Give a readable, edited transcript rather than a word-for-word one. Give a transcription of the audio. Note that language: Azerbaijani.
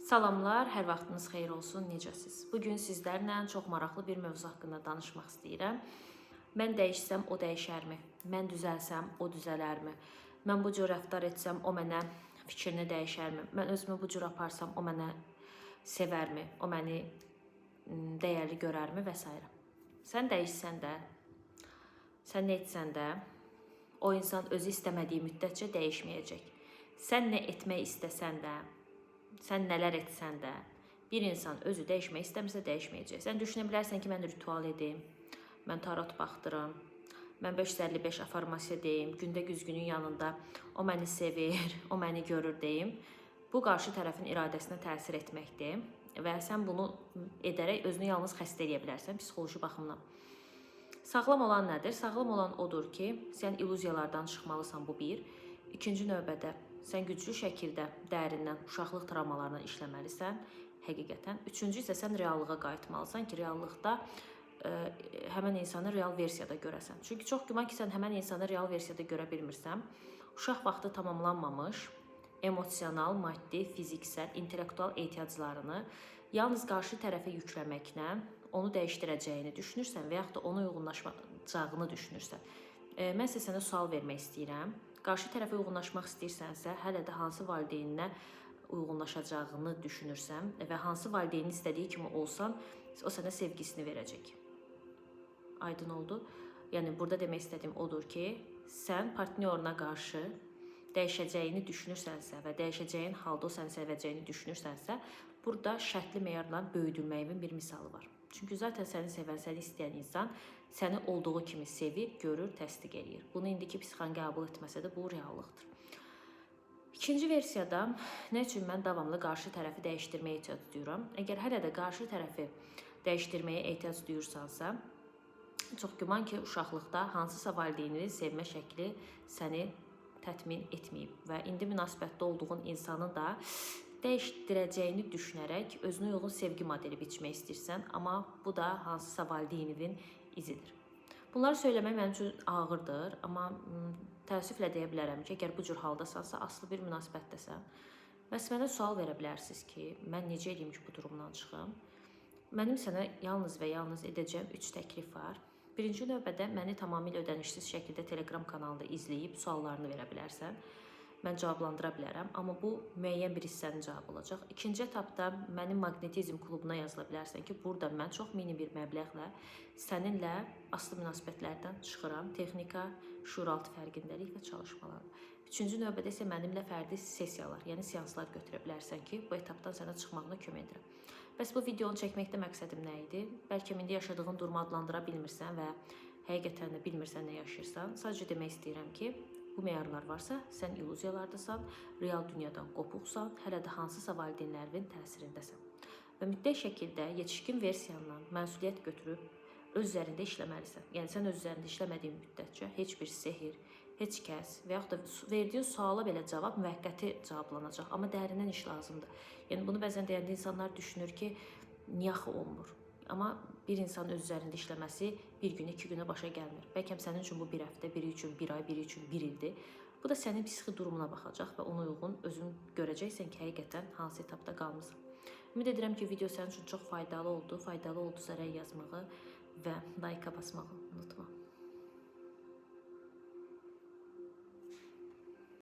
Salamlar, hər vaxtınız xeyir olsun, necəsiz? Bugün sizlərlə çox maraqlı bir mövzu haqqında danışmaq istəyirəm. Mən dəyişsəm, o dəyişərmi? Mən düzəlsəm, o düzələrmi? Mən bu cür rəftar etsəm, o mənə fikrini dəyişərmi? Mən özümü bu cür aparsam, o mənə sevərmi? O məni dəyərli görərmi? Və s. Sən dəyişsən də, sən nə etsən də, o insan özü istəmədiyi müddətcə dəyişməyəcək. Sən nə etmək istəsən də, sən nələr etsən də, bir insan özü dəyişmək istəmirsə dəyişməyəcək. Sən düşünə bilərsən ki, mən ritual edim, mən tarot baxdırım, mən 555 afirmasiya deyim, gündə güzgünün yanında o məni sevir, o məni görür deyim. Bu, qarşı tərəfin iradəsinə təsir etməkdir və sən bunu edərək özünü yalnız xəstə edə bilərsən psixoloji baxımdan. Sağlam olan nədir? Sağlam olan odur ki, sən illüziyalardan çıxmalısan, bu bir. İkinci növbədə, sən güclü şəkildə dərindən, uşaqlıq travmalarına işləməlisən, həqiqətən. Üçüncü isə sən reallığa qayıtmalısan ki, reallıqda həmən insanı real versiyada görəsən. Çünki çox güman ki, sən həmən insanı real versiyada görə bilmirsən. Uşaq vaxtı tamamlanmamış, emosional, maddi, fiziksel, intellektual ehtiyaclarını yalnız qarşı tərəfə yükləməklə onu dəyişdirəcəyini düşünürsən və yaxud da ona uyğunlaşacağını düşünürsən. Mən isə sənə sual vermək istəyirəm. Qarşı tərəfə uyğunlaşmaq istəyirsənsə, hələ də hansı valideyninə uyğunlaşacağını düşünürsən və hansı valideynin istədiyi kimi olsan, o sənə sevgisini verəcək. Aydın oldu? Yəni, burada demək istədiyim odur ki, sən partnyoruna qarşı dəyişəcəyini düşünürsənsə və dəyişəcəyin halda o səni sevəcəyini düşünürsənsə, burada şərtli meyarla böyüdülməyin bir misalı var. Çünki zaten səni sevən, səni istəyən insan səni olduğu kimi sevir, görür, təsdiq edir. Bunu indiki psixan qəbul etməsə də bu reallıqdır. İkinci versiyada nə üçün mən davamlı qarşı tərəfi dəyişdirməyə ehtiyac duyuram? Əgər hələ də qarşı tərəfi dəyişdirməyə ehtiyac duyursansa, çox güman ki, uşaqlıqda hansısa valideynin sevmə şəkli səni tətmin etməyib və indi münasibətdə olduğun insanın da dəyişdirəcəyini düşünərək özünə uyğun sevgi modeli biçmək istəyirsən, amma bu da hansısa valideyninin izidir. Bunları söyləmək mənim üçün ağırdır, amma təəssüflə deyə bilərəm ki, əgər bu cür haldasansa, aslı bir münasibətdəsən, bəs mənə sual verə bilərsiniz ki, mən necə edeyim ki, bu durumdan çıxım? Mənim sənə yalnız və yalnız edəcəyim 3 təklif var. Birinci növbədə məni tamamilə ödənişsiz şəkildə Telegram kanalında izləyib suallarını verə bilərsən. Mən cavablandıra bilərəm, amma bu müəyyən bir hissənin cavabı olacaq. İkinci etapda mənim maqnetizm klubuna yazıla bilərsən ki, burada mən çox mini bir məbləğlə səninlə aslı münasibətlərdən çıxıram. Texnika, şuuraltı fərqindəlik və çalışmalar. Üçüncü növbədə isə mənimlə fərdi sessiyalar, yəni seanslar götürə bilərsən ki, bu etapdan sənə çıxmağına kömək edirəm. Bəs bu videonu çəkməkdə məqsədim nə idi? Bəlkə indi yaşadığın durumu adlandıra bilmirsən və həqiqətən də bilmirsən nə yaşayırsan. Sadəcə demək istəyirəm ki, bu meyarlar varsa, sən illüziyalardasan, real dünyadan qopuqsan, hələ də hansısa valideynlərin təsirindəsən. Və mütləq şəkildə yetişkin versiyanla məsuliyyət götürüb öz üzərində işləməlisən. Yəni, sən öz üzərində işləmədiyin müddətcə heç bir sehir, heç kəs və yaxud da verdiyin suala belə cavab müvəqqəti cavablanacaq. Amma dərindən iş lazımdır. Yəni, bunu bəzən deyəndə insanlar düşünür ki, niyə axı olmur? Amma bir insan öz üzərində işləməsi bir gün, 2 günə başa gəlmir. Bəlkə sənin üçün bu bir həftə, biri üçün bir ay, biri üçün bir ildir. Bu da sənin psixi durumuna baxacaq və ona uyğun özün görəcəksən ki, həqiqətən hansı etapda qalmısan. Ümid edirəm ki, video sənin üçün çox faydalı oldu. Faydalı oldusa rəy yazmağı və like basmağı unutma.